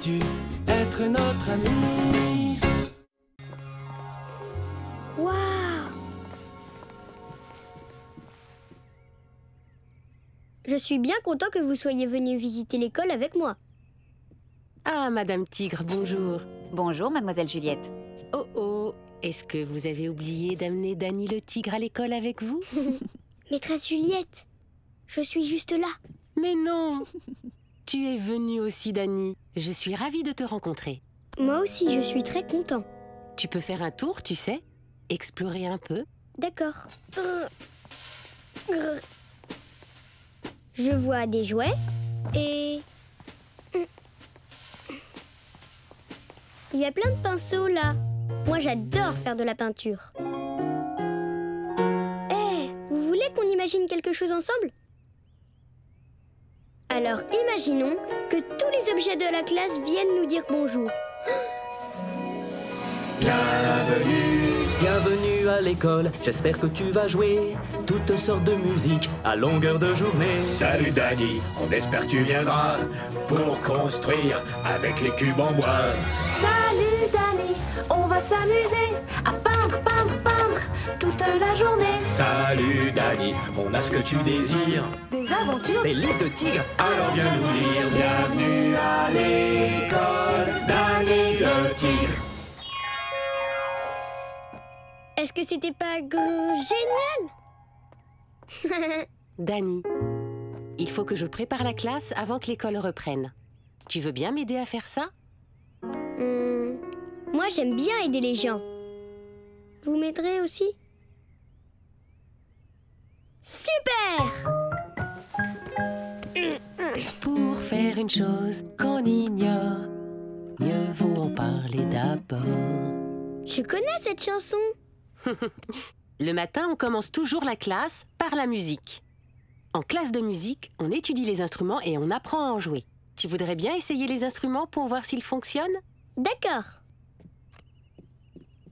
voudrais-tu être notre ami? Waouh! Je suis bien content que vous soyez venu visiter l'école avec moi. Ah, Madame Tigre, bonjour. Bonjour, Mademoiselle Juliette. Oh oh, est-ce que vous avez oublié d'amener Danny le tigre à l'école avec vous? Maîtresse Juliette, je suis juste là. Mais non! Tu es venue aussi, Danny. Je suis ravie de te rencontrer. Moi aussi, je suis très content. Tu peux faire un tour, tu sais? Explorer un peu. D'accord. Je vois des jouets et... Il y a plein de pinceaux là. Moi, j'adore faire de la peinture. Vous voulez qu'on imagine quelque chose ensemble? Alors, imaginons que tous les objets de la classe viennent nous dire bonjour. Bienvenue, bienvenue à l'école. J'espère que tu vas jouer toutes sortes de musique à longueur de journée. Salut Danny, on espère que tu viendras pour construire avec les cubes en bois. Salut Danny, on va s'amuser à peindre, peindre, peindre toute la journée. Salut Danny, on a ce que tu désires. Des aventures, Des livres de tigres. Alors viens nous lire. Bienvenue à l'école, Danny le tigre. Est-ce que c'était pas génial? Danny, il faut que je prépare la classe avant que l'école reprenne. Tu veux bien m'aider à faire ça? Moi, j'aime bien aider les gens. Vous m'aiderez aussi? Super! Pour faire une chose qu'on ignore, mieux vaut en parler d'abord. Je connais cette chanson. Le matin, on commence toujours la classe par la musique. En classe de musique, on étudie les instruments et on apprend à en jouer. Tu voudrais bien essayer les instruments pour voir s'ils fonctionnent? D'accord.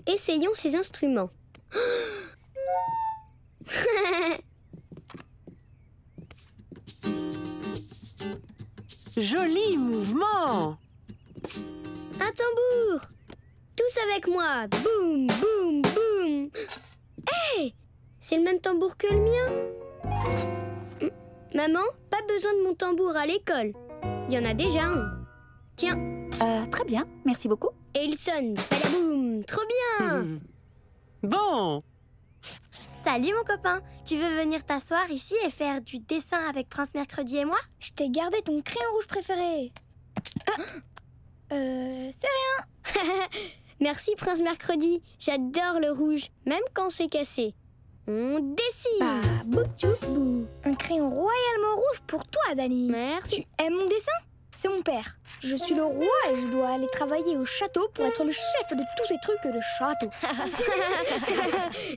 Essayons ces instruments. Joli mouvement! Un tambour! Tous avec moi! Boum, boum, boum! Hé! C'est le même tambour que le mien? Maman, pas besoin de mon tambour à l'école. Il y en a déjà un. Tiens. Très bien, merci beaucoup. Et il sonne. Balaboum! Trop bien! Bon! Salut mon copain, tu veux venir t'asseoir ici et faire du dessin avec Prince Mercredi et moi? Je t'ai gardé ton crayon rouge préféré. C'est rien. Merci Prince Mercredi. J'adore le rouge, même quand c'est cassé. On dessine. Bah, bouk-tchouk-bou. Un crayon royalement rouge pour toi, Danny. Merci. Tu aimes mon dessin? C'est mon père. Je suis le roi et je dois aller travailler au château pour être le chef de tous ces trucs de château.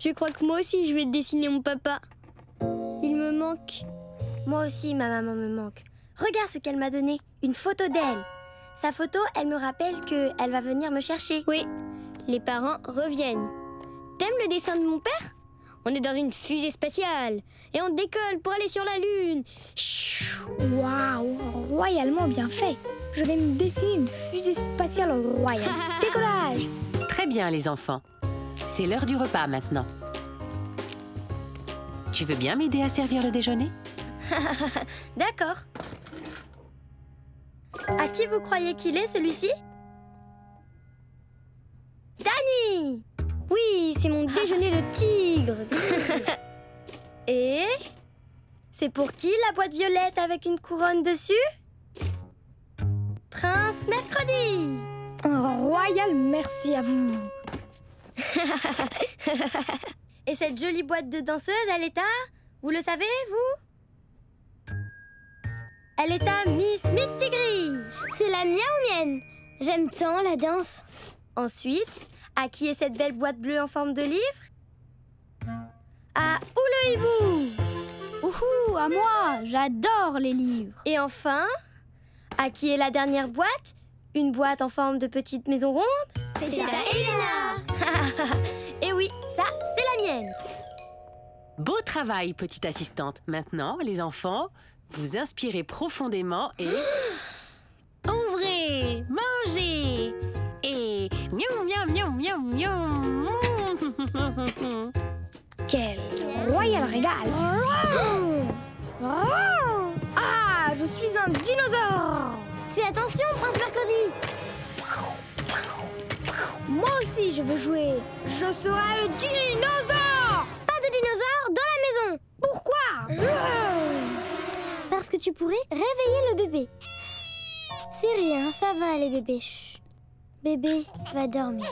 Je crois que moi aussi je vais dessiner mon papa. Il me manque. Moi aussi, ma maman me manque. Regarde ce qu'elle m'a donné, une photo d'elle. Sa photo, elle me rappelle qu'elle va venir me chercher. Oui, les parents reviennent. T'aimes le dessin de mon père? On est dans une fusée spatiale et on décolle pour aller sur la Lune. Waouh, royalement bien fait. Je vais me dessiner une fusée spatiale royale. Décollage! Très bien, les enfants. C'est l'heure du repas maintenant. Tu veux bien m'aider à servir le déjeuner? D'accord. À qui vous croyez qu'il est, celui-ci? Danny! Oui, c'est mon déjeuner de tigre. Et c'est pour qui la boîte violette avec une couronne dessus? Prince Mercredi! Un royal merci à vous! Et cette jolie boîte de danseuse, elle est à... Vous le savez, vous? Elle est à Miss Mistigris! C'est la mienne ou mienne? J'aime tant la danse. Ensuite, à qui est cette belle boîte bleue en forme de livre? À Ou le hibou! Ouhou, à moi, j'adore les livres. Et enfin, à qui est la dernière boîte? Une boîte en forme de petite maison ronde? C'est à Elena. Et oui, ça, c'est la mienne. Beau travail, petite assistante. Maintenant, les enfants, vous inspirez profondément et... Ouvrez! Main Miaou, miaou, miaou, miaou, miaou. Quel royal régal! Ah, je suis un dinosaure! Fais attention, Prince Mercredi! Moi aussi, je veux jouer. Je serai le dinosaure! Pas de dinosaure dans la maison! Pourquoi? Parce que tu pourrais réveiller le bébé. C'est rien, ça va les bébés. Chut. Bébé va dormir.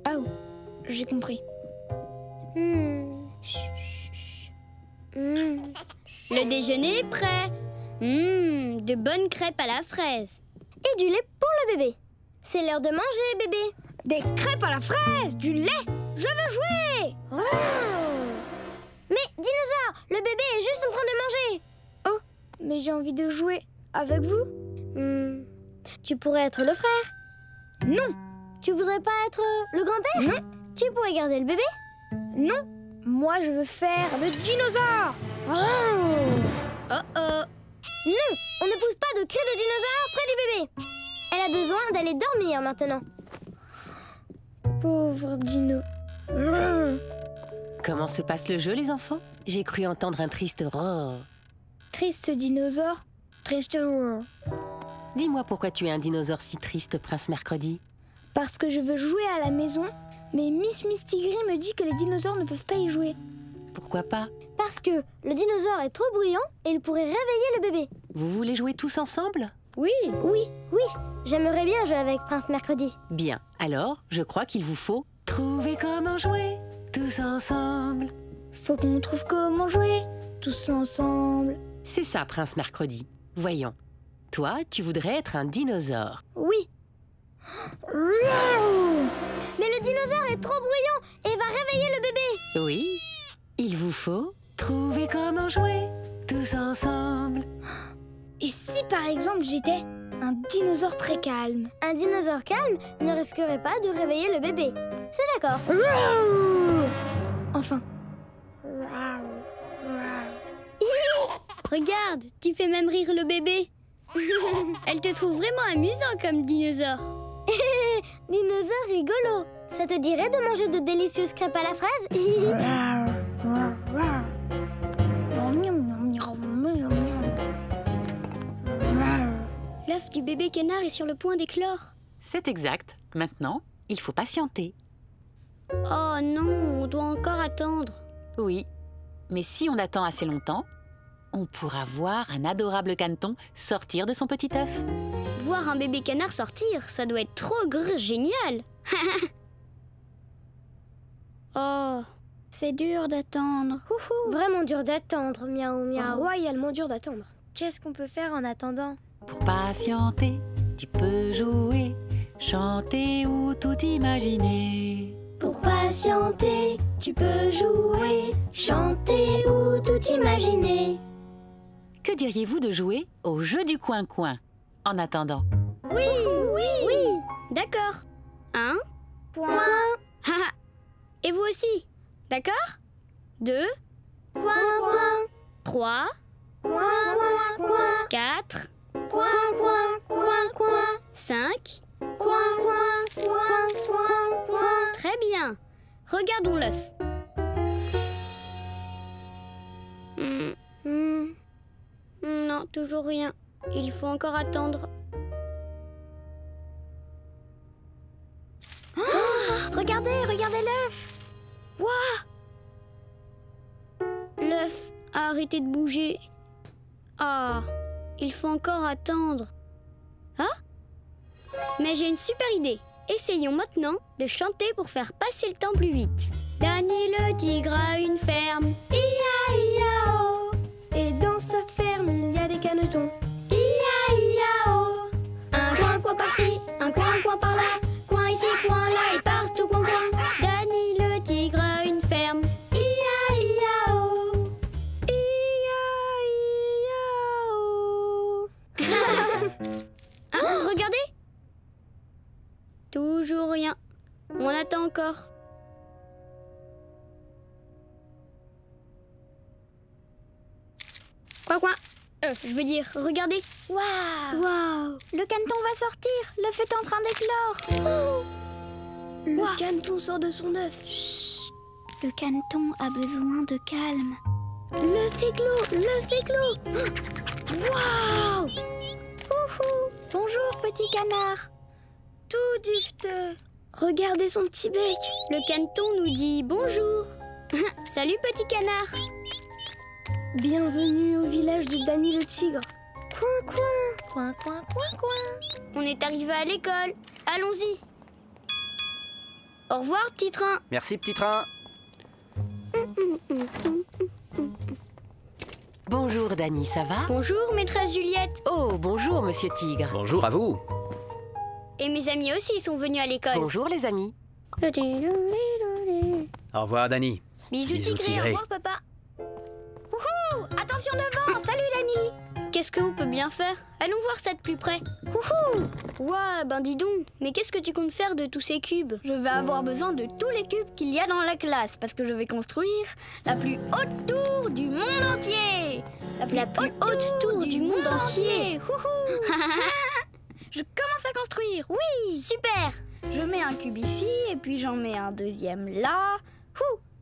Ah, oh, j'ai compris. Le déjeuner est prêt. De bonnes crêpes à la fraise. Et du lait pour le bébé. C'est l'heure de manger, bébé. Des crêpes à la fraise, du lait. Je veux jouer. Mais dinosaure, le bébé est juste en train de manger. Oh, mais j'ai envie de jouer avec vous. Tu pourrais être le frère. Non. Tu voudrais pas être le grand-père? Non. Tu pourrais garder le bébé? Non. Moi, je veux faire le dinosaure. Non, on ne pousse pas de cris de dinosaure près du bébé. Elle a besoin d'aller dormir maintenant. Pauvre dino. Comment se passe le jeu, les enfants? J'ai cru entendre un triste roar. Triste dinosaure, triste roar. Dis-moi pourquoi tu es un dinosaure si triste, Prince Mercredi? Parce que je veux jouer à la maison, mais Miss Mistigris me dit que les dinosaures ne peuvent pas y jouer. Pourquoi pas? Parce que le dinosaure est trop bruyant et il pourrait réveiller le bébé. Vous voulez jouer tous ensemble? Oui. J'aimerais bien jouer avec Prince Mercredi. Bien, alors je crois qu'il vous faut trouver comment jouer tous ensemble. Faut qu'on trouve comment jouer tous ensemble. C'est ça, Prince Mercredi. Voyons. Toi, tu voudrais être un dinosaure. Oui. Mais le dinosaure est trop bruyant et va réveiller le bébé. Oui. Il vous faut trouver comment jouer tous ensemble. Et si par exemple j'étais un dinosaure très calme? Un dinosaure calme ne risquerait pas de réveiller le bébé. C'est d'accord. Enfin. Regarde, tu fais même rire le bébé. Elle te trouve vraiment amusant comme dinosaure. Dinosaure rigolo. Ça te dirait de manger de délicieuses crêpes à la fraise? L'œuf du bébé canard est sur le point d'éclore. C'est exact. Maintenant, il faut patienter. Oh non, on doit encore attendre. Oui, mais si on attend assez longtemps, on pourra voir un adorable caneton sortir de son petit œuf. Voir un bébé canard sortir, ça doit être trop génial. Oh, c'est dur d'attendre. Vraiment dur d'attendre, miaou miaou. Royalement dur d'attendre. Qu'est-ce qu'on peut faire en attendant? Pour patienter, tu peux jouer, chanter ou tout imaginer. Pour patienter, tu peux jouer, chanter ou tout imaginer. Que diriez-vous de jouer au jeu du coin-coin en attendant? Oui, d'accord. 1 point. Et vous aussi, d'accord? 2 coin coin. 3 coin coin coin. 4 coin coin coin coin. 5 coin coin coin coin coin. Très bien. Regardons l'œuf. Non, toujours rien. Il faut encore attendre. Regardez l'œuf. L'œuf a arrêté de bouger. Ah, il faut encore attendre. Ah, mais j'ai une super idée. Essayons maintenant de chanter pour faire passer le temps plus vite. Danny le tigre a une ferme. Ia-ia-o. Et dans sa ferme, il y a des canetons. Ia-ia-o. Un coin par-ci, un coin par-là. Coin ici, coin là et partout coin. Danny le tigre a une ferme. Ia-ia-o. Ia-ia-o. Regardez. Toujours rien. On attend encore. Coin. Je veux dire, regardez. Waouh! Waouh! Le caneton va sortir. L'œuf est en train d'éclore. Le caneton sort de son œuf. Chut. Le caneton a besoin de calme. L'œuf est clos, l'œuf est clos. Waouh! Bonjour, petit canard. Tout dufteux. Regardez son petit bec. Le caneton nous dit bonjour. Salut, petit canard. Bienvenue au village de Danny le tigre. Coin, coin. Coin, coin, coin, coin. On est arrivé à l'école. Allons-y. Au revoir, petit train. Merci, petit train. Bonjour Danny, ça va? Bonjour, maîtresse Juliette. Oh, bonjour Monsieur Tigre. Bonjour à vous. Et mes amis aussi sont venus à l'école. Bonjour les amis. Au revoir, Danny. Bisous, Bisous, tigré. Au tigré. revoir, papa. Wouhou! Attention devant. Salut, Danny. Qu'est-ce qu'on peut bien faire? Allons voir ça de plus près. Wouhou! Ouais, ben dis donc. Mais qu'est-ce que tu comptes faire de tous ces cubes? Je vais avoir besoin de tous les cubes qu'il y a dans la classe parce que je vais construire la plus haute tour du monde entier. La plus haute tour du monde entier. Wouhou! Je commence à construire, oui! Super! Je mets un cube ici et puis j'en mets un deuxième là.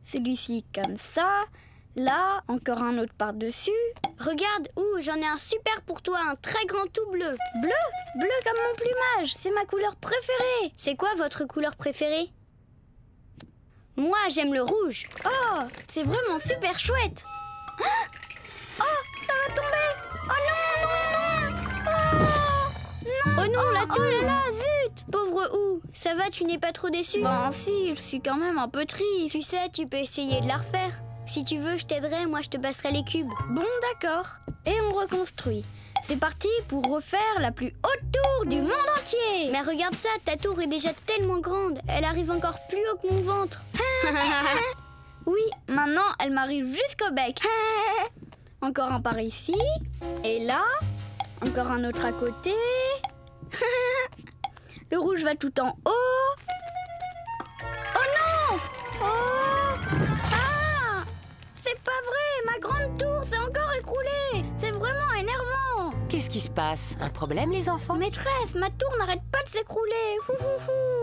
Celui-ci comme ça. Là, encore un autre par-dessus. Regarde, j'en ai un super pour toi, un très grand tout bleu. Bleu comme mon plumage, c'est ma couleur préférée. C'est quoi votre couleur préférée? Moi, j'aime le rouge. Oh, c'est vraiment super chouette. Oh, ça va tomber. Oh non, non, non. Oh non, la tour. Oh là là, zut. Pauvre Ou, ça va, tu n'es pas trop déçu? Ben si, je suis quand même un peu triste. Tu sais, tu peux essayer de la refaire. Si tu veux, je t'aiderai, moi je te passerai les cubes. Bon, d'accord. Et on reconstruit. C'est parti pour refaire la plus haute tour du monde entier. Mais regarde ça, ta tour est déjà tellement grande. Elle arrive encore plus haut que mon ventre. Oui, maintenant elle m'arrive jusqu'au bec. Encore un par ici. Et là, encore un autre à côté. Le rouge va tout en haut. Oh non! Oh! Ah! C'est pas vrai! Ma grande tour s'est encore écroulée! C'est vraiment énervant! Qu'est-ce qui se passe? Un problème les enfants? Maîtresse, ma tour n'arrête pas de s'écrouler!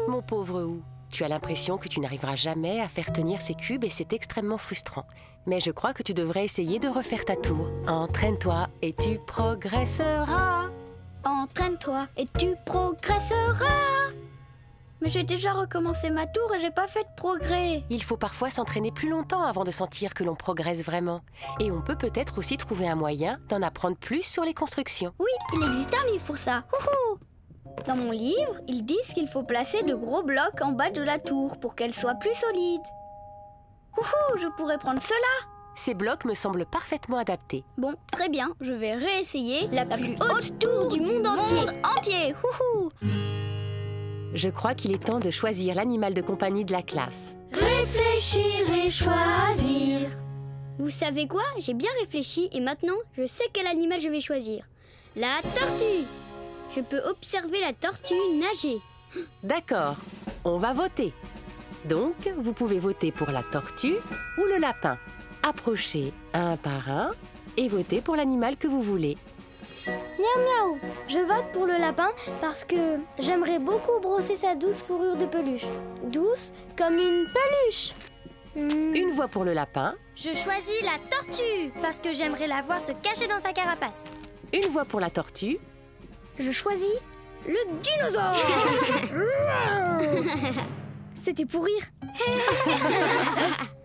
Mon pauvre Ou, tu as l'impression que tu n'arriveras jamais à faire tenir ces cubes et c'est extrêmement frustrant. Mais je crois que tu devrais essayer de refaire ta tour. Entraîne-toi et tu progresseras. Entraîne-toi et tu progresseras! Mais j'ai déjà recommencé ma tour et j'ai pas fait de progrès. Il faut parfois s'entraîner plus longtemps avant de sentir que l'on progresse vraiment. Et on peut peut-être aussi trouver un moyen d'en apprendre plus sur les constructions. Oui, il existe un livre pour ça. Dans mon livre, ils disent qu'il faut placer de gros blocs en bas de la tour pour qu'elle soit plus solide. Je pourrais prendre cela. Ces blocs me semblent parfaitement adaptés. Bon, très bien, je vais réessayer La plus haute tour du monde entier. Je crois qu'il est temps de choisir l'animal de compagnie de la classe. Réfléchir et choisir. Vous savez quoi? J'ai bien réfléchi et maintenant, je sais quel animal je vais choisir. La tortue. Je peux observer la tortue nager. D'accord, on va voter. Donc, vous pouvez voter pour la tortue ou le lapin. Approchez un par un et votez pour l'animal que vous voulez. Miaou miaou, je vote pour le lapin parce que j'aimerais beaucoup brosser sa douce fourrure de peluche. Douce comme une peluche. Une voix pour le lapin, Je choisis la tortue parce que j'aimerais la voir se cacher dans sa carapace. une voix pour la tortue, Je choisis le dinosaure. C'était pour rire.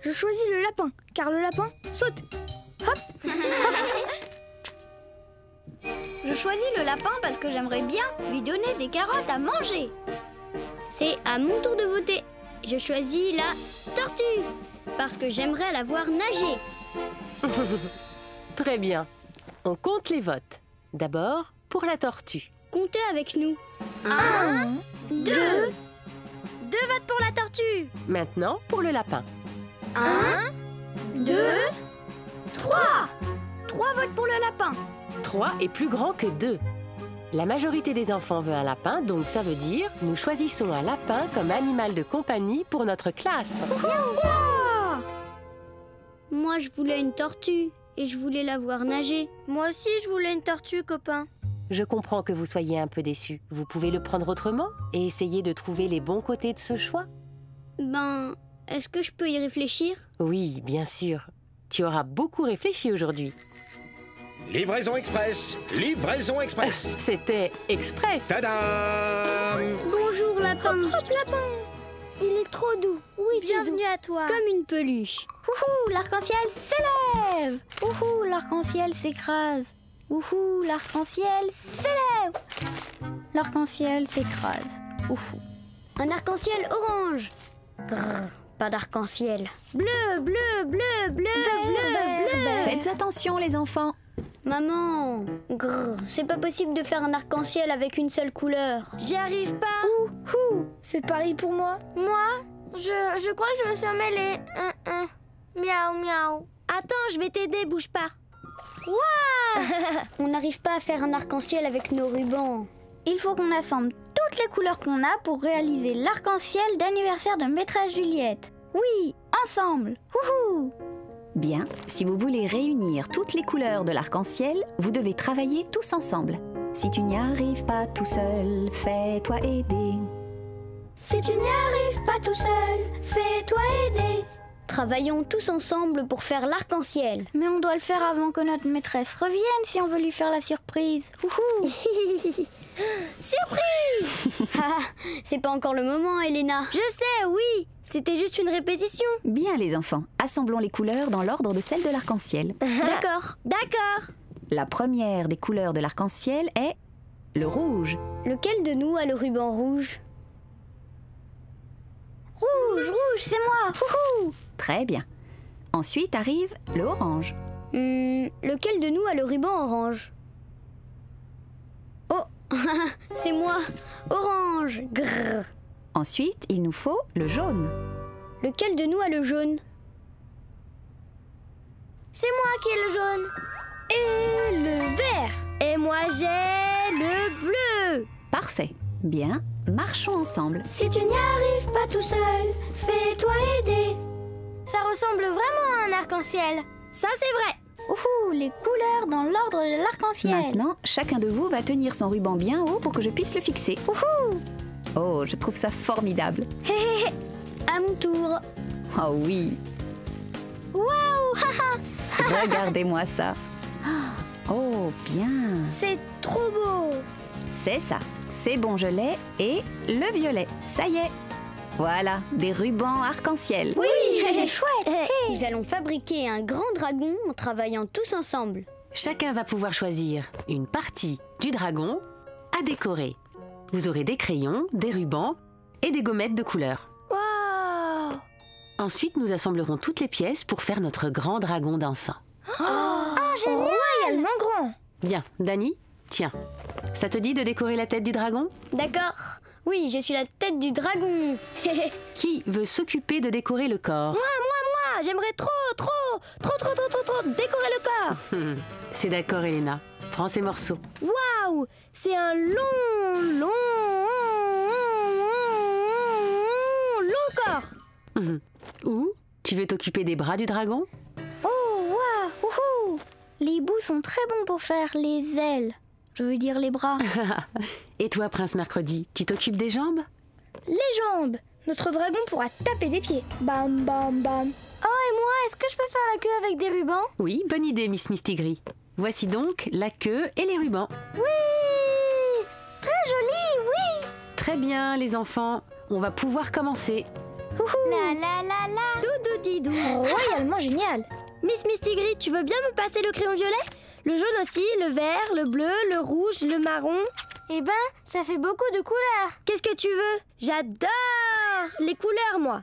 Je choisis le lapin, car le lapin saute. Hop, hop. Je choisis le lapin parce que j'aimerais bien lui donner des carottes à manger. C'est à mon tour de voter. Je choisis la tortue parce que j'aimerais la voir nager. Très bien. On compte les votes. D'abord, pour la tortue. Comptez avec nous. 1, 2. 2 votes pour la tortue. Maintenant, pour le lapin. 1, 2, 3. 3 votes pour le lapin. 3 est plus grand que 2. La majorité des enfants veut un lapin, donc ça veut dire nous choisissons un lapin comme animal de compagnie pour notre classe. Moi, je voulais une tortue et je voulais la voir nager. Moi aussi, je voulais une tortue, copain. Je comprends que vous soyez un peu déçus. Vous pouvez le prendre autrement et essayer de trouver les bons côtés de ce choix. Ben, est-ce que je peux y réfléchir? Oui, bien sûr. Tu auras beaucoup réfléchi aujourd'hui. Livraison express. Livraison express. C'était express. Tadam! Bonjour, lapin. Lapin, il est trop doux. Oui, Bienvenue à toi. comme une peluche. Ouhou, l'arc-en-ciel s'élève. Ouhou, l'arc-en-ciel s'écrase. Ouhou, l'arc-en-ciel s'élève. L'arc-en-ciel s'écrase. Ouhou. Un arc-en-ciel orange. Grrr, pas d'arc-en-ciel. Bleu, bleu, bleu, bleu, bleu, bleu. Faites attention les enfants. Maman, grrr, c'est pas possible de faire un arc-en-ciel avec une seule couleur. J'y arrive pas. Ouhou, c'est pareil pour moi. Moi, je crois que je me suis emmêlée. Miaou, miaou. Attends, je vais t'aider, bouge pas. On n'arrive pas à faire un arc-en-ciel avec nos rubans. Il faut qu'on assemble toutes les couleurs qu'on a pour réaliser l'arc-en-ciel d'anniversaire de maîtresse Juliette. Oui, ensemble. Ouhou. Bien, si vous voulez réunir toutes les couleurs de l'arc-en-ciel, vous devez travailler tous ensemble. Si tu n'y arrives pas tout seul, fais-toi aider. Si tu n'y arrives pas tout seul, fais-toi aider. Travaillons tous ensemble pour faire l'arc-en-ciel. Mais on doit le faire avant que notre maîtresse revienne si on veut lui faire la surprise. Ouhou. Surprise! Ah, c'est pas encore le moment, Elena. Je sais, oui. C'était juste une répétition. Bien les enfants, assemblons les couleurs dans l'ordre de celle de l'arc-en-ciel. D'accord. D'accord. La première des couleurs de l'arc-en-ciel est le rouge. Lequel de nous a le ruban rouge? Rouge, rouge, c'est moi. Ouhou. Très bien. Ensuite arrive le orange. Lequel de nous a le ruban orange? Oh, c'est moi. Orange. Grrr. Ensuite, il nous faut le jaune. Lequel de nous a le jaune? C'est moi qui ai le jaune. Et le vert. Et moi j'ai le bleu. Parfait. Bien, marchons ensemble. Si tu n'y arrives pas tout seul, fais-toi aider. Ça ressemble vraiment à un arc-en-ciel. Ça c'est vrai. Ouhou, les couleurs dans l'ordre de l'arc-en-ciel. Maintenant, chacun de vous va tenir son ruban bien haut pour que je puisse le fixer. Ouhou. Oh, je trouve ça formidable. À mon tour. Oh oui, Waouh, haha. regardez-moi ça. Oh, bien. C'est trop beau. C'est ça. C'est bon, je l'ai. Et le violet. Ça y est. Voilà, des rubans arc-en-ciel. Oui, c'est chouette. Nous allons fabriquer un grand dragon en travaillant tous ensemble. Chacun va pouvoir choisir une partie du dragon à décorer. Vous aurez des crayons, des rubans et des gommettes de couleur. Waouh. Ensuite, nous assemblerons toutes les pièces pour faire notre grand dragon dansant. Ah, génial. Royalement grand. Bien, Dani, tiens. Ça te dit de décorer la tête du dragon? D'accord. Oui, je suis la tête du dragon. Qui veut s'occuper de décorer le corps? Moi, j'aimerais trop décorer le corps. C'est d'accord, Elena. Prends ces morceaux. Waouh, c'est un long corps. Ou tu veux t'occuper des bras du dragon? Oh, waouh, ouhou. Les bouts sont très bons pour faire les ailes. Je veux dire les bras. Et toi, Prince Mercredi, tu t'occupes des jambes? Les jambes. Notre dragon pourra taper des pieds. Bam, bam, bam. Oh, et moi, est-ce que je peux faire la queue avec des rubans? Oui, bonne idée, Miss Mistigris. Voici donc la queue et les rubans. Oui. Très joli, oui. Très bien, les enfants. On va pouvoir commencer. La la la la. Doudou didou. Royalement génial. Miss Mistigris, tu veux bien me passer le crayon violet? Le jaune aussi, le vert, le bleu, le rouge, le marron. Eh ben, ça fait beaucoup de couleurs. Qu'est-ce que tu veux? J'adore les couleurs, moi.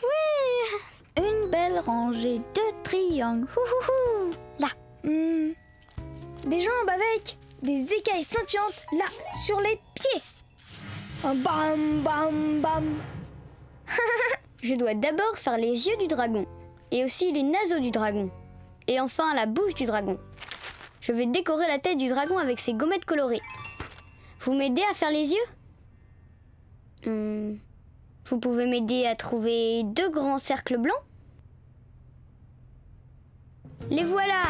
Oui. Une belle rangée de triangles. Ouhouhou. Là. Des jambes avec des écailles scintillantes là, sur les pieds. Un bam, bam, bam. Je dois d'abord faire les yeux du dragon. Et aussi les naseaux du dragon. Et enfin la bouche du dragon. Je vais décorer la tête du dragon avec ces gommettes colorées. Vous m'aidez à faire les yeux? Vous pouvez m'aider à trouver 2 grands cercles blancs? Les voilà!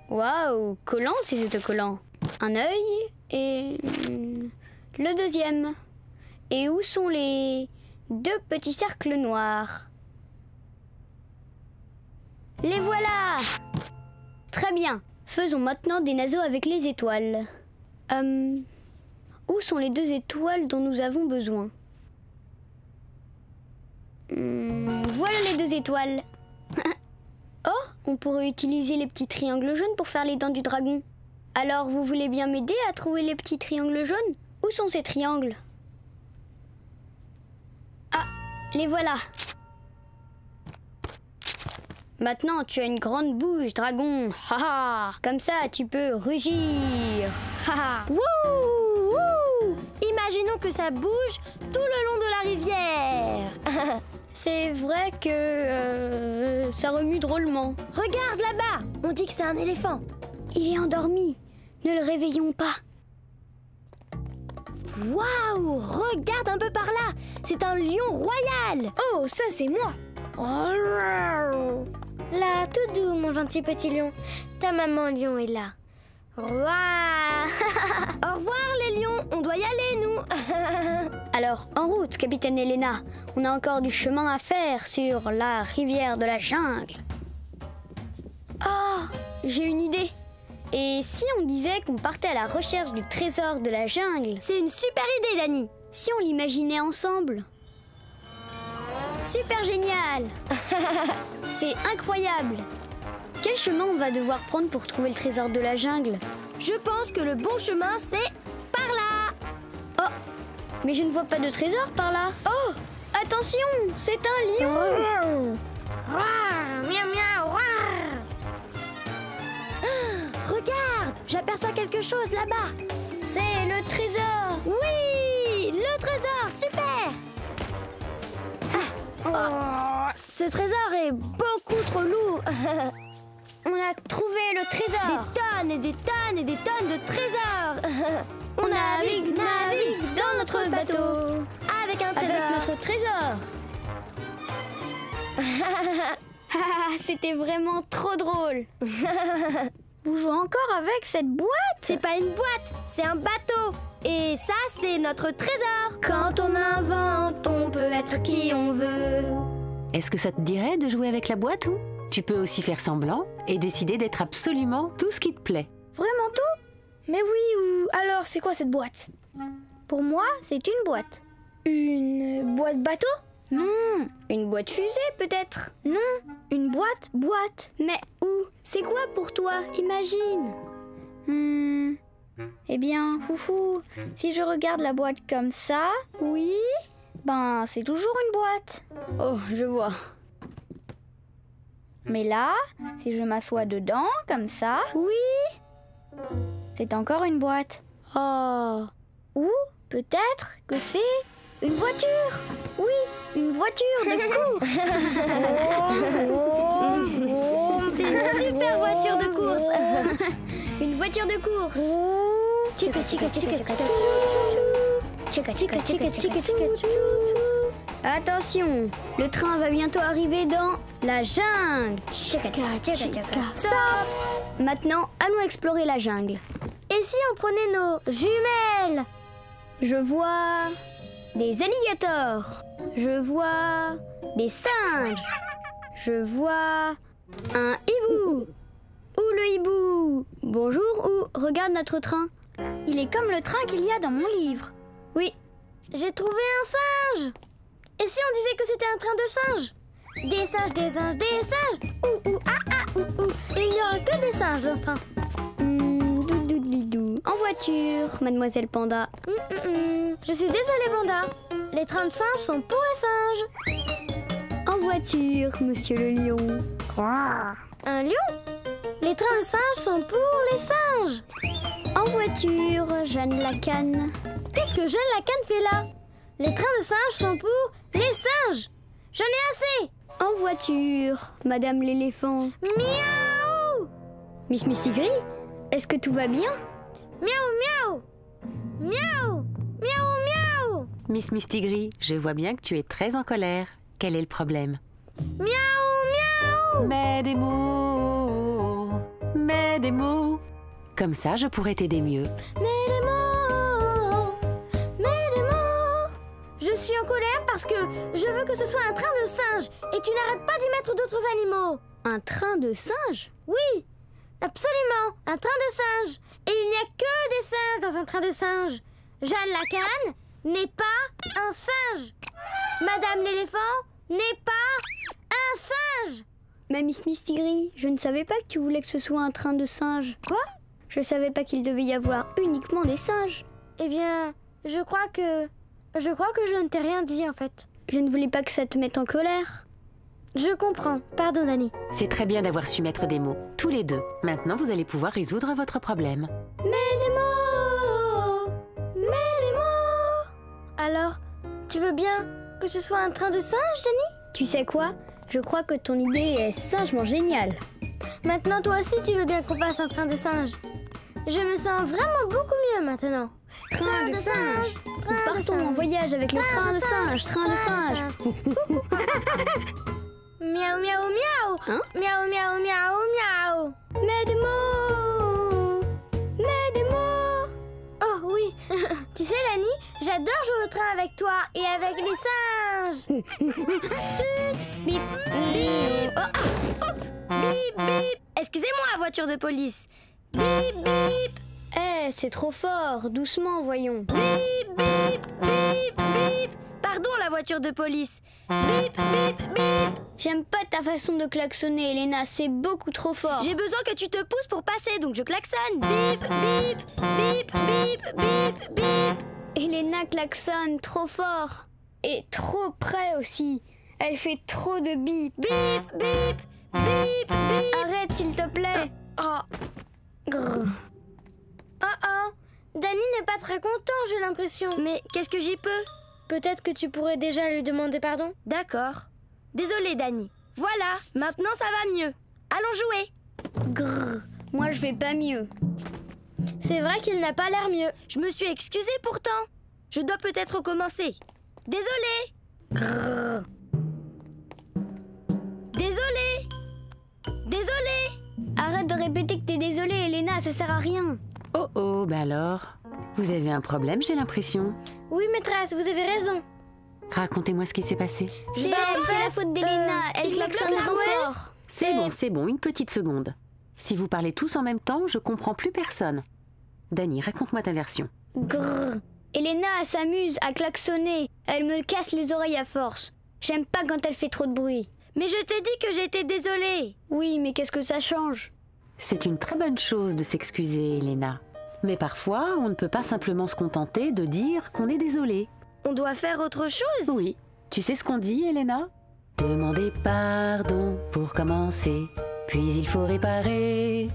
Waouh! Collants ces autocollants. Un œil et... le deuxième. Et où sont les 2 petits cercles noirs. Les voilà! Très bien. Faisons maintenant des naseaux avec les étoiles. Où sont les 2 étoiles dont nous avons besoin? Voilà les 2 étoiles. Oh, on pourrait utiliser les petits triangles jaunes pour faire les dents du dragon. Alors, vous voulez bien m'aider à trouver les petits triangles jaunes? Où sont ces triangles? Ah, les voilà. Maintenant, tu as une grande bouche, dragon. Haha. Comme ça, tu peux rugir. Haha. Wouh, wouh. Imaginons que ça bouge tout le long de la rivière. C'est vrai que ça remue drôlement. Regarde là-bas, on dit que c'est un éléphant. Il est endormi. Ne le réveillons pas. Waouh, regarde un peu par là. C'est un lion royal. Oh, ça c'est moi. Là, tout doux, mon gentil petit lion. Ta maman lion est là. Waouh. Au revoir les lions, on doit y aller nous. Alors, en route, capitaine Elena. On a encore du chemin à faire sur la rivière de la jungle. Ah, j'ai une idée. Et si on disait qu'on partait à la recherche du trésor de la jungle? C'est une super idée, Dani. Si on l'imaginait ensemble? Super génial. C'est incroyable. Quel chemin on va devoir prendre pour trouver le trésor de la jungle? Je pense que le bon chemin, c'est par là. Oh, mais je ne vois pas de trésor par là. Oh, attention, c'est un lion. Miaou, miaou, regarde, j'aperçois quelque chose là-bas. C'est le trésor. Oui, le trésor, super. Ce trésor est beaucoup trop lourd. On a trouvé le trésor. Des tonnes et des tonnes et des tonnes de trésors. On navigue dans notre bateau. Avec un trésor. Avec notre trésor. C'était vraiment trop drôle. Vous jouez encore avec cette boîte? C'est pas une boîte, c'est un bateau. Et ça, c'est notre trésor. Quand on invente, on peut être qui on veut. Est-ce que ça te dirait de jouer avec la boîte ou? Tu peux aussi faire semblant et décider d'être absolument tout ce qui te plaît. Vraiment tout? Mais oui, ou alors c'est quoi cette boîte? Pour moi, c'est une boîte. Une boîte bateau? Non, une boîte fusée peut-être. Non, une boîte. Mais où? C'est quoi pour toi? Imagine. Eh bien, foufou, si je regarde la boîte comme ça, Oui? ben c'est toujours une boîte. Oh, je vois. Mais là, si je m'assois dedans comme ça, Oui? c'est encore une boîte. Oh. Ou peut-être que c'est une voiture. Oui, une voiture de course. C'est une super voiture de course. Une voiture de course. Tchica, tchica, tchica, tchica, tchica, tchica, tchica, tchica, tchica. Attention, le train va bientôt arriver dans la jungle. Stop. Maintenant, allons explorer la jungle. Et si on prenait nos jumelles? Je vois des alligators. Je vois des singes. Je vois un hibou. Où le hibou? Bonjour, ou regarde notre train. Il est comme le train qu'il y a dans mon livre. Oui. J'ai trouvé un singe. Et si on disait que c'était un train de singes? Des singes, des singes, des singes. Ouh, ah, ah, ouh. Et il n'y aura que des singes dans ce train. Doudou. En voiture, mademoiselle Panda. Je suis désolée, Panda. Les trains de singes sont pour les singes. En voiture, monsieur le lion. Un lion? Les trains de singes sont pour les singes. En voiture, Jeanne la canne. Qu'est-ce que Jeanne la canne fait là? Les trains de singes sont pour les singes. J'en ai assez. En voiture, madame l'éléphant. Miaou! Miss Mistigris, est-ce que tout va bien? Miaou, miaou. Miaou, miaou, miaou. Miss Mistigris, je vois bien que tu es très en colère. Quel est le problème? Miaou, miaou. Mets des mots, mets des mots. Comme ça, je pourrais t'aider mieux. Mets des mots, mets des mots. Je suis en colère parce que je veux que ce soit un train de singes et tu n'arrêtes pas d'y mettre d'autres animaux. Un train de singes? Oui, absolument, un train de singes. Et il n'y a que des singes dans un train de singes. Jeanne la canne n'est pas un singe. Madame l'éléphant n'est pas un singe. Mais Miss Mistigris, je ne savais pas que tu voulais que ce soit un train de singes. Quoi? Je savais pas qu'il devait y avoir uniquement des singes. Eh bien, je crois que je ne t'ai rien dit en fait. Je ne voulais pas que ça te mette en colère. Je comprends. Pardon, Dani. C'est très bien d'avoir su mettre des mots, tous les deux. Maintenant, vous allez pouvoir résoudre votre problème. Mets des mots. Mets des mots. Alors, tu veux bien que ce soit un train de singes, Dani? Tu sais quoi? Je crois que ton idée est sagement géniale. Maintenant, toi aussi, tu veux bien qu'on fasse un train de singes? Je me sens vraiment beaucoup mieux maintenant. Train de singes. Nous partons en voyage avec le train de singes. Train de singes. Miaou, miaou, miaou. Hein? Miaou, miaou, miaou, miaou. Mets des mots. Mets des mots. Oh oui. Tu sais, Lani, j'adore jouer au train avec toi et avec les singes. Bip, bip. Oh, ah, hop. Bip, bip. Excusez-moi, voiture de police. Bip, bip. Eh, c'est trop fort. Doucement, voyons. Bip, bip, bip, bip. Pardon, la voiture de police. Bip, bip, bip. J'aime pas ta façon de klaxonner, Elena. C'est beaucoup trop fort. J'ai besoin que tu te pousses pour passer, donc je klaxonne. Bip, bip, bip, bip, bip, bip. Elena klaxonne trop fort. Et trop près aussi. Elle fait trop de bip. Bip, bip, bip, bip. Arrête, s'il te plaît. Oh, Grrr. oh. Dani n'est pas très content, j'ai l'impression. Mais qu'est-ce que j'y peux? Peut-être que tu pourrais déjà lui demander pardon? D'accord. Désolée, Dani. Voilà, maintenant ça va mieux. Allons jouer. Grrr. Moi, je vais pas mieux. C'est vrai qu'il n'a pas l'air mieux. Je me suis excusée pourtant. Je dois peut-être recommencer. Désolée. Grrr. Désolée. Désolée. Arrête de répéter que t'es désolée, Elena. Ça sert à rien. Oh, bah alors? Vous avez un problème, j'ai l'impression. Oui, maîtresse, vous avez raison. Racontez-moi ce qui s'est passé. C'est la faute d'Elena. Elle il me klaxonne bloque la trop roue. fort. C'est bon, une petite seconde. Si vous parlez tous en même temps, je comprends plus personne. Dani, raconte-moi ta version. Grrr. Elena, elle s'amuse à klaxonner. Elle me casse les oreilles à force. J'aime pas quand elle fait trop de bruit. Mais je t'ai dit que j'étais désolée. Oui, mais qu'est-ce que ça change? C'est une très bonne chose de s'excuser, Elena. Mais parfois, on ne peut pas simplement se contenter de dire qu'on est désolé. On doit faire autre chose. Oui. Tu sais ce qu'on dit, Elena? Demandez pardon pour commencer, puis il faut réparer.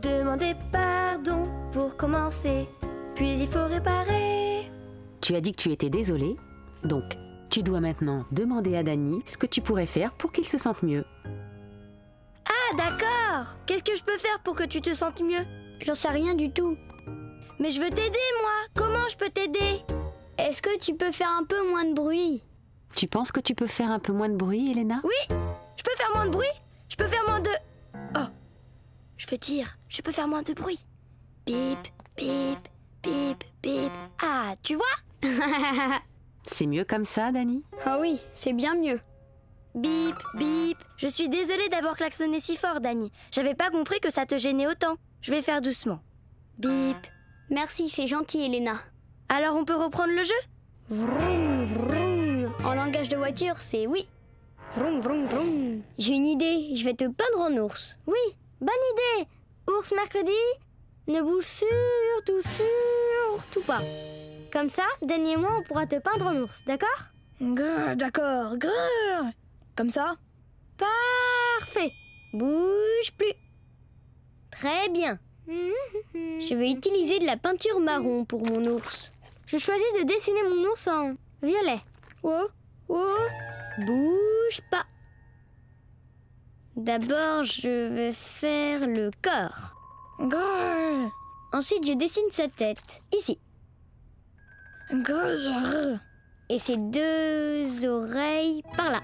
Demandez pardon pour commencer, puis il faut réparer. Tu as dit que tu étais désolé, donc tu dois maintenant demander à Dani ce que tu pourrais faire pour qu'il se sente mieux. Ah, d'accord. Qu'est-ce que je peux faire pour que tu te sentes mieux? J'en sais rien du tout. Mais je veux t'aider, moi. Comment je peux t'aider? Est-ce que tu peux faire un peu moins de bruit? Tu penses que tu peux faire un peu moins de bruit, Elena? Oui, je peux faire moins de bruit. Je peux faire moins de... Oh, je veux dire, je peux faire moins de bruit. Bip, bip, bip, bip. Ah, tu vois? C'est mieux comme ça, Dani? Ah oui, c'est bien mieux. Bip, bip. Je suis désolée d'avoir klaxonné si fort, Dani. J'avais pas compris que ça te gênait autant. Je vais faire doucement. Bip. Merci, c'est gentil, Elena. Alors on peut reprendre le jeu? Vroom, vroom. En langage de voiture, c'est oui. Vroom, vroom, vroom. J'ai une idée, je vais te peindre en ours. Oui, bonne idée. Ours mercredi, ne bouge surtout pas. Comme ça, Dani et moi, on pourra te peindre en ours, d'accord? Grrr, d'accord, grrr. Comme ça? Parfait. Bouge plus. Très bien. Je vais utiliser de la peinture marron pour mon ours. Je choisis de dessiner mon ours en violet. Oh, oh. Bouge pas. D'abord, je vais faire le corps. Grrr. Ensuite, je dessine sa tête, ici. Grrr. Et ses deux oreilles par là.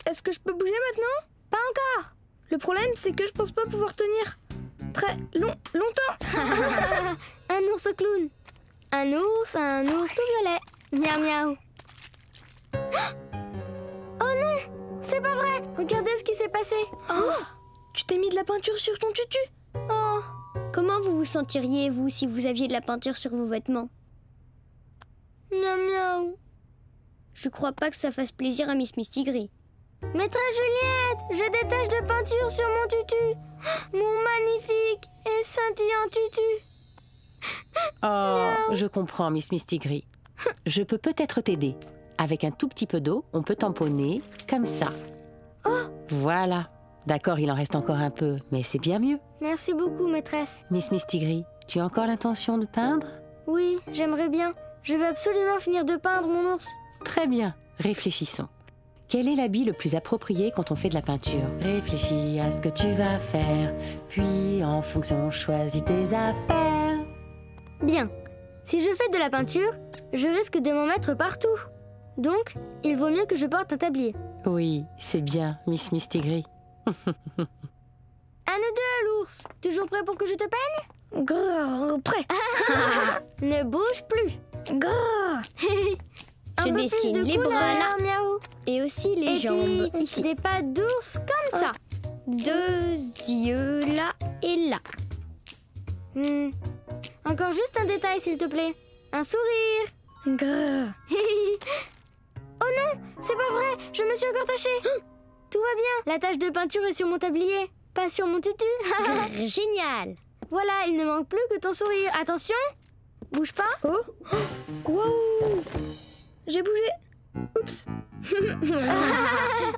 Est-ce que je peux bouger maintenant? Pas encore. Le problème, c'est que je pense pas pouvoir tenir très longtemps. Un ours clown. Un ours tout violet. Miaou miaou. c'est pas vrai. Regardez ce qui s'est passé. Oh, tu t'es mis de la peinture sur ton tutu. Oh. Comment vous vous sentiriez, vous, si vous aviez de la peinture sur vos vêtements? Miaou miaou. Je crois pas que ça fasse plaisir à Miss Mistigris. Maîtresse Juliette, j'ai des taches de peinture sur mon tutu. Mon magnifique et scintillant tutu. Oh, je comprends, Miss Mistigris. Je peux peut-être t'aider. Avec un tout petit peu d'eau, on peut tamponner comme ça. Voilà. D'accord, il en reste encore un peu, mais c'est bien mieux. Merci beaucoup, maîtresse. Miss Mistigris, tu as encore l'intention de peindre? Oui, j'aimerais bien. Je veux absolument finir de peindre mon ours. Très bien, réfléchissons. Quel est l'habit le plus approprié quand on fait de la peinture? Réfléchis à ce que tu vas faire, puis en fonction choisis tes affaires. Bien. Si je fais de la peinture, je risque de m'en mettre partout. Donc, il vaut mieux que je porte un tablier. Oui, c'est bien, Miss Mistigris. À nous deux, l'ours. Toujours prêt pour que je te peigne? Grrr, prêt. Ne bouge plus. Grrr. Un Je peu plus dessine de les bras couleur, là. miaou. Et aussi les Et jambes, puis, ici. des pattes d'ours comme ça. 2 yeux là et là. Encore juste un détail, s'il te plaît. Un sourire. Grrr. Oh non, c'est pas vrai, je me suis encore tachée. Tout va bien, la tache de peinture est sur mon tablier, pas sur mon tutu. Génial. Voilà, il ne manque plus que ton sourire. Attention, bouge pas. Oh. Wow. J'ai bougé. Oups.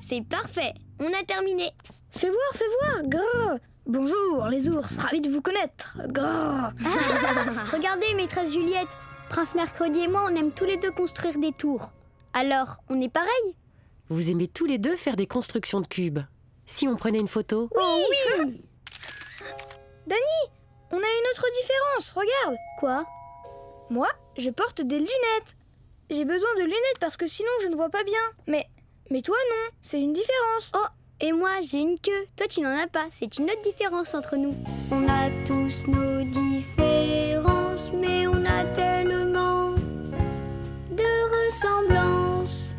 C'est parfait. On a terminé. Fais voir. Grrr. Bonjour les ours, ravi de vous connaître. Grrr. Regardez, maîtresse Juliette. Prince Mercredi et moi, on aime tous les deux construire des tours. Alors, on est pareil? Vous aimez tous les deux faire des constructions de cubes. Si on prenait une photo? Oui. Dani, on a une autre différence, regarde. Quoi? Moi, je porte des lunettes. J'ai besoin de lunettes parce que sinon je ne vois pas bien. Mais toi non, c'est une différence. Oh, et moi, j'ai une queue. Toi, tu n'en as pas. C'est une autre différence entre nous. On a tous nos différences, mais on a tellement de ressemblances.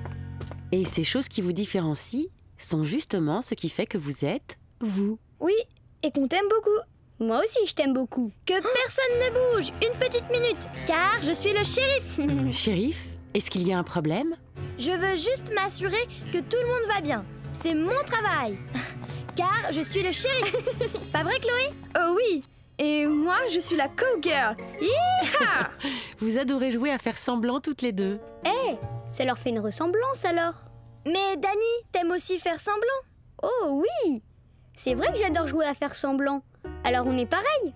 Et ces choses qui vous différencient sont justement ce qui fait que vous êtes vous. Oui, et qu'on t'aime beaucoup. Moi aussi, je t'aime beaucoup. Que personne ne bouge, une petite minute, car je suis le shérif. Shérif, est-ce qu'il y a un problème? Je veux juste m'assurer que tout le monde va bien. C'est mon travail. Car je suis le shérif. Pas vrai, Chloé? Oh oui, et moi je suis la cowgirl. Yeeha. Vous adorez jouer à faire semblant toutes les deux. Ça leur fait une ressemblance alors. Mais Dani, t'aimes aussi faire semblant? Oh oui. C'est vrai que j'adore jouer à faire semblant. Alors on est pareil.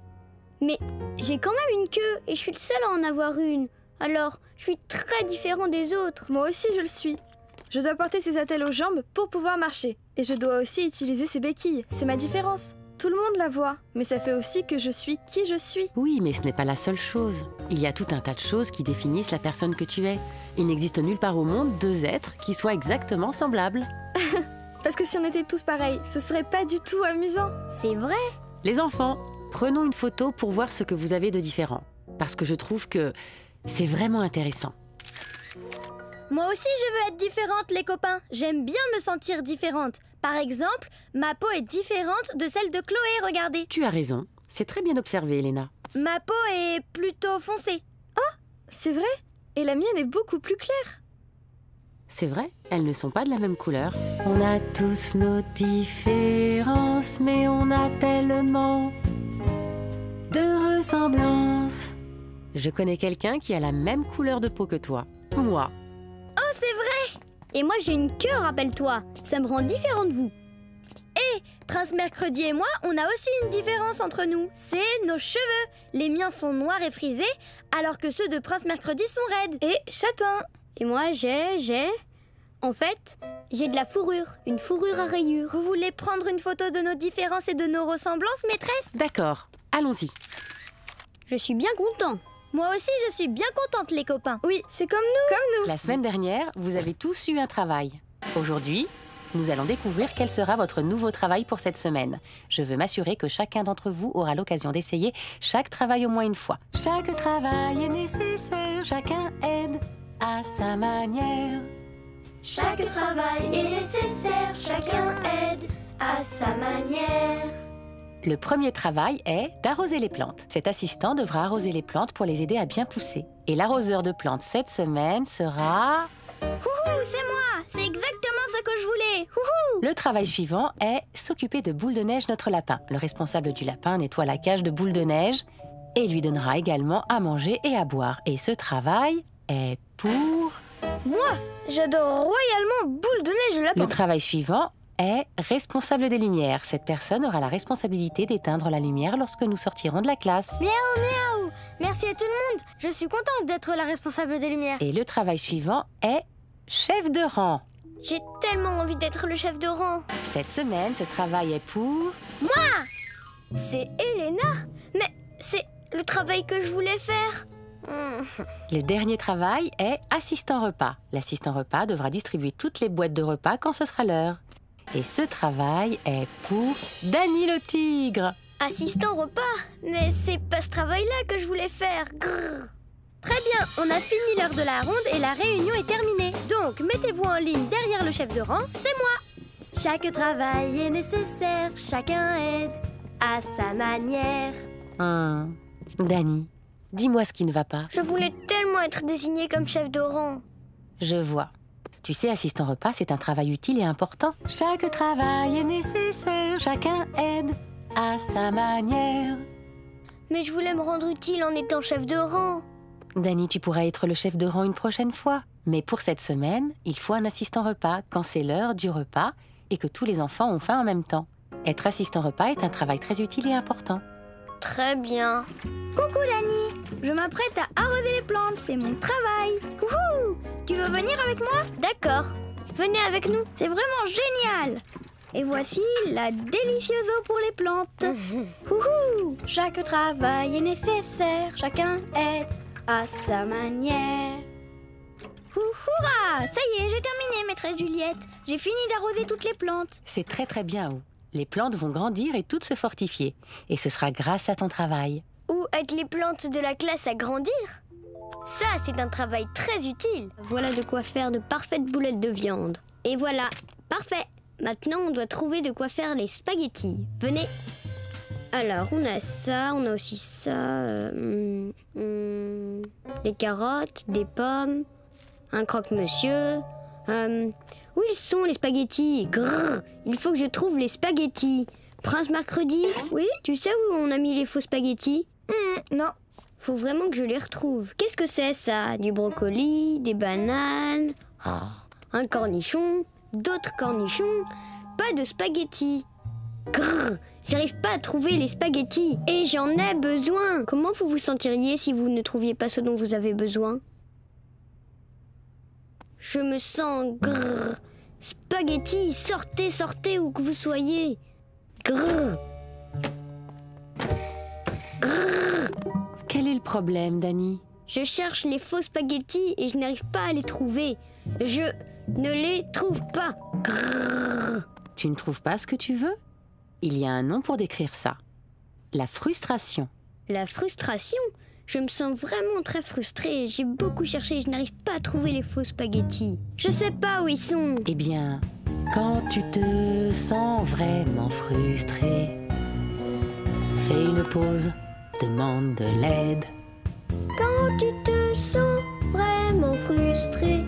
Mais j'ai quand même une queue et je suis le seul à en avoir une. Alors, je suis très différent des autres. Moi aussi je le suis. Je dois porter ces attelles aux jambes pour pouvoir marcher. Et je dois aussi utiliser ces béquilles. C'est ma différence. Tout le monde la voit, mais ça fait aussi que je suis qui je suis. Oui, mais ce n'est pas la seule chose. Il y a tout un tas de choses qui définissent la personne que tu es. Il n'existe nulle part au monde deux êtres qui soient exactement semblables. Parce que si on était tous pareils, ce serait pas du tout amusant. C'est vrai. Les enfants, prenons une photo pour voir ce que vous avez de différent. Parce que je trouve que c'est vraiment intéressant. Moi aussi, je veux être différente, les copains. J'aime bien me sentir différente. Par exemple, ma peau est différente de celle de Chloé, regardez. Tu as raison. C'est très bien observé, Elena. Ma peau est plutôt foncée. C'est vrai. Et la mienne est beaucoup plus claire. C'est vrai, elles ne sont pas de la même couleur. On a tous nos différences, mais on a tellement de ressemblances. Je connais quelqu'un qui a la même couleur de peau que toi. Moi. Oh, c'est vrai! Et moi, j'ai une queue, rappelle-toi. Ça me rend différent de vous. Prince Mercredi et moi, on a aussi une différence entre nous. C'est nos cheveux. Les miens sont noirs et frisés, alors que ceux de Prince Mercredi sont raides. Et châtain. Et moi, j'ai... En fait, j'ai de la fourrure. Une fourrure à rayures. Vous voulez prendre une photo de nos différences et de nos ressemblances, maîtresse? D'accord, allons-y. Je suis bien content. Moi aussi, je suis bien contente, les copains. Oui, c'est comme nous. Comme nous. La semaine dernière, vous avez tous eu un travail. Aujourd'hui, nous allons découvrir quel sera votre nouveau travail pour cette semaine. Je veux m'assurer que chacun d'entre vous aura l'occasion d'essayer chaque travail au moins une fois. Chaque travail est nécessaire, chacun aide à sa manière. Chaque travail est nécessaire, chacun aide à sa manière. Le premier travail est d'arroser les plantes. Cet assistant devra arroser les plantes pour les aider à bien pousser. Et l'arroseur de plantes cette semaine sera... Wouhou, c'est moi! C'est exactement ce que je voulais! Wouhou! Le travail suivant est s'occuper de Boule de Neige, notre lapin. Le responsable du lapin nettoie la cage de Boule de Neige et lui donnera également à manger et à boire. Et ce travail est pour... Moi, j'adore royalement Boule de Neige le lapin. Le travail suivant est responsable des lumières. Cette personne aura la responsabilité d'éteindre la lumière lorsque nous sortirons de la classe. Miaou, miaou! Merci à tout le monde! Je suis contente d'être la responsable des lumières. Et le travail suivant est chef de rang. J'ai tellement envie d'être le chef de rang. Cette semaine, ce travail est pour... C'est Elena. Mais c'est le travail que je voulais faire. Le dernier travail est assistant repas. L'assistant repas devra distribuer toutes les boîtes de repas quand ce sera l'heure. Et ce travail est pour Dany le tigre. Assistant repas. Mais c'est pas ce travail-là que je voulais faire. Grrr. Très bien, on a fini l'heure de la ronde et la réunion est terminée. Donc, mettez-vous en ligne derrière le chef de rang, c'est moi. Chaque travail est nécessaire, chacun aide à sa manière. Dany, dis-moi ce qui ne va pas. Je voulais tellement être désignée comme chef de rang. Je vois. Tu sais, assistant repas, c'est un travail utile et important. Chaque travail est nécessaire, chacun aide à sa manière. Mais je voulais me rendre utile en étant chef de rang. Dany, tu pourras être le chef de rang une prochaine fois. Mais pour cette semaine, il faut un assistant repas quand c'est l'heure du repas et que tous les enfants ont faim en même temps. Être assistant repas est un travail très utile et important. Très bien. Coucou Dany, je m'apprête à arroser les plantes, c'est mon travail. Wouhou! Tu veux venir avec moi? D'accord. Venez avec nous. C'est vraiment génial. Et voici la délicieuse eau pour les plantes. Wouhou! Chaque travail est nécessaire, chacun aide à sa manière. Hurrah! Ça y est, j'ai terminé, maîtresse Juliette. J'ai fini d'arroser toutes les plantes. C'est très très bien, Ou. Les plantes vont grandir et toutes se fortifier. Et ce sera grâce à ton travail. Ou aide les plantes de la classe à grandir. Ça, c'est un travail très utile. Voilà de quoi faire de parfaites boulettes de viande. Et voilà, parfait. Maintenant, on doit trouver de quoi faire les spaghettis. Venez. Alors, on a ça, on a aussi ça. Des carottes, des pommes, un croque-monsieur. Où ils sont les spaghettis? Grrr, il faut que je trouve les spaghettis. Prince Mercredi? Oui? Tu sais où on a mis les faux spaghettis? Non. Faut vraiment que je les retrouve. Qu'est-ce que c'est ça? Du brocoli, des bananes, un cornichon, d'autres cornichons, pas de spaghettis. Grrr, j'arrive pas à trouver les spaghettis et j'en ai besoin. Comment vous vous sentiriez si vous ne trouviez pas ce dont vous avez besoin? Je me sens grrr. Spaghettis, sortez, sortez où que vous soyez. Grrr. Grrr. Quel est le problème, Dany? Je cherche les faux spaghettis et je n'arrive pas à les trouver. Je ne les trouve pas. Grrr. Tu ne trouves pas ce que tu veux? Il y a un nom pour décrire ça. La frustration. La frustration? Je me sens vraiment très frustrée. J'ai beaucoup cherché et je n'arrive pas à trouver les faux spaghettis. Je sais pas où ils sont. Eh bien, quand tu te sens vraiment frustré, fais une pause, demande de l'aide. Quand tu te sens vraiment frustré,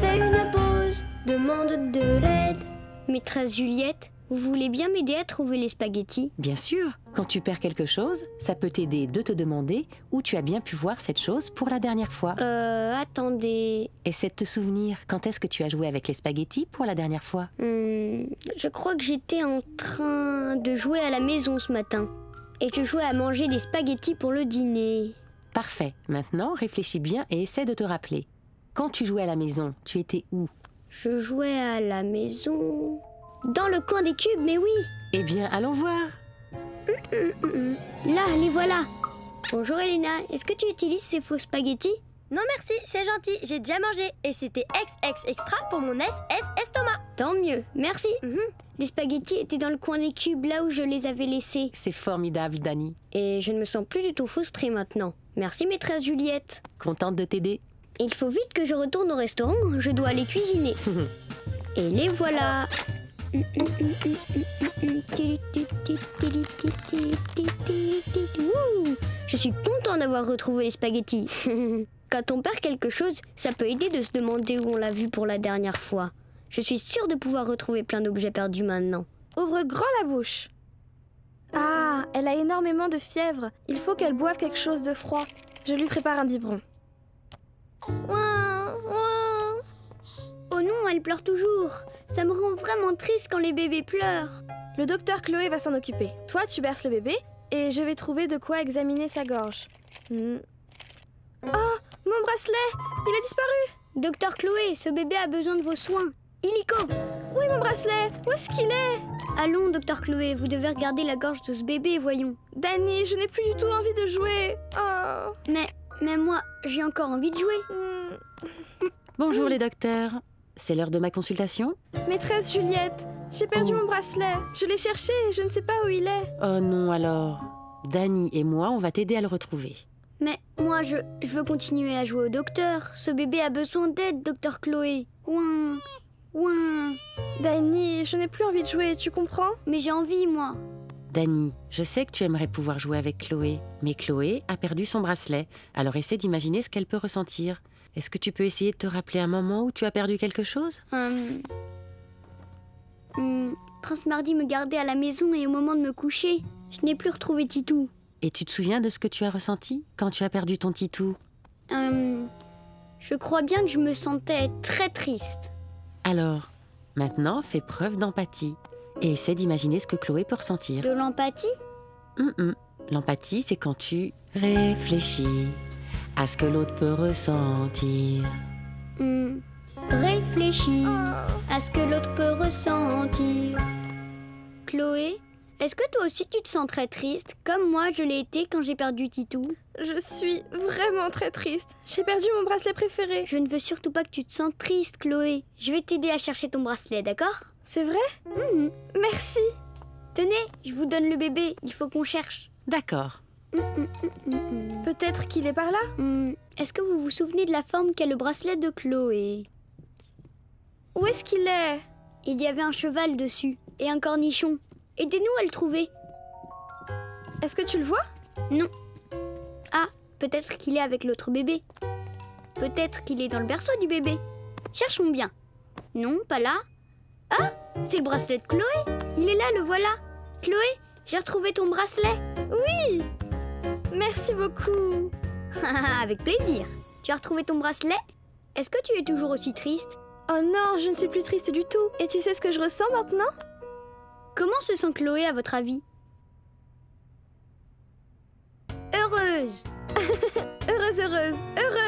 fais une pause, demande de l'aide. Maîtresse Juliette, vous voulez bien m'aider à trouver les spaghettis? Bien sûr, quand tu perds quelque chose, ça peut t'aider de te demander où tu as bien pu voir cette chose pour la dernière fois. Attendez... Essaie de te souvenir, quand est-ce que tu as joué avec les spaghettis pour la dernière fois? Je crois que j'étais en train de jouer à la maison ce matin. Et je jouais à manger des spaghettis pour le dîner. Parfait. Maintenant, réfléchis bien et essaie de te rappeler. Quand tu jouais à la maison, tu étais où? Je jouais à la maison... Dans le coin des cubes, mais oui. Eh bien, allons voir. Là, les voilà. Bonjour Elena, est-ce que tu utilises ces faux spaghettis? Non merci, c'est gentil, j'ai déjà mangé. Et c'était XX extra pour mon estomac. Tant mieux, merci. Les spaghettis étaient dans le coin des cubes, là où je les avais laissés. C'est formidable, Dany. Et je ne me sens plus du tout frustrée maintenant. Merci maîtresse Juliette. Contente de t'aider. Il faut vite que je retourne au restaurant, je dois aller cuisiner. Et les voilà. Ouh, je suis content d'avoir retrouvé les spaghettis. Quand on perd quelque chose, ça peut aider de se demander où on l'a vu pour la dernière fois. Je suis sûre de pouvoir retrouver plein d'objets perdus maintenant. Ouvre grand la bouche. Ah, elle a énormément de fièvre. Il faut qu'elle boive quelque chose de froid. Je lui prépare un biberon. Oh non, elle pleure toujours. Ça me rend vraiment triste quand les bébés pleurent. Le docteur Chloé va s'en occuper. Toi, tu berces le bébé et je vais trouver de quoi examiner sa gorge. Oh, mon bracelet! Il a disparu! Docteur Chloé, ce bébé a besoin de vos soins. Illico! Oui, mon bracelet! Où est-ce qu'il est? Allons, docteur Chloé, vous devez regarder la gorge de ce bébé, voyons. Danny, je n'ai plus du tout envie de jouer. Oh. Mais moi, j'ai encore envie de jouer. Bonjour les docteurs. C'est l'heure de ma consultation? Maîtresse Juliette, j'ai perdu mon bracelet. Je l'ai cherché et je ne sais pas où il est. Oh non alors. Danny et moi, on va t'aider à le retrouver. Mais moi, je veux continuer à jouer au docteur. Ce bébé a besoin d'aide, docteur Chloé. Ouin, ouin. Danny, je n'ai plus envie de jouer, tu comprends? Mais j'ai envie, moi. Danny, je sais que tu aimerais pouvoir jouer avec Chloé, mais Chloé a perdu son bracelet. Alors essaie d'imaginer ce qu'elle peut ressentir. Est-ce que tu peux essayer de te rappeler un moment où tu as perdu quelque chose? Prince Mardi me gardait à la maison et au moment de me coucher, je n'ai plus retrouvé Titou. Et tu te souviens de ce que tu as ressenti quand tu as perdu ton Titou? Je crois bien que je me sentais très triste. Alors, maintenant, fais preuve d'empathie et essaie d'imaginer ce que Chloé peut ressentir. De l'empathie? L'empathie, c'est quand tu réfléchis à ce que l'autre peut ressentir. Réfléchis à ce que l'autre peut ressentir. Chloé, est-ce que toi aussi tu te sens très triste, comme moi je l'ai été quand j'ai perdu Titou? Je suis vraiment très triste. J'ai perdu mon bracelet préféré. Je ne veux surtout pas que tu te sentes triste, Chloé. Je vais t'aider à chercher ton bracelet, d'accord? C'est vrai? Merci. Tenez, je vous donne le bébé, il faut qu'on cherche. D'accord. Peut-être qu'il est par là? Est-ce que vous vous souvenez de la forme qu'a le bracelet de Chloé? Où est-ce qu'il est? Il y avait un cheval dessus et un cornichon. Aidez-nous à le trouver. Est-ce que tu le vois? Non. Ah, peut-être qu'il est avec l'autre bébé. Peut-être qu'il est dans le berceau du bébé. Cherchons bien. Non, pas là. Ah, c'est le bracelet de Chloé. Il est là, le voilà. Chloé, j'ai retrouvé ton bracelet. Oui! Merci beaucoup. Avec plaisir. Tu as retrouvé ton bracelet? Est-ce que tu es toujours aussi triste? Oh non, je ne suis plus triste du tout. Et tu sais ce que je ressens maintenant? Comment se sent Chloé à votre avis? Heureuse. Heureuse, heureuse, heureuse.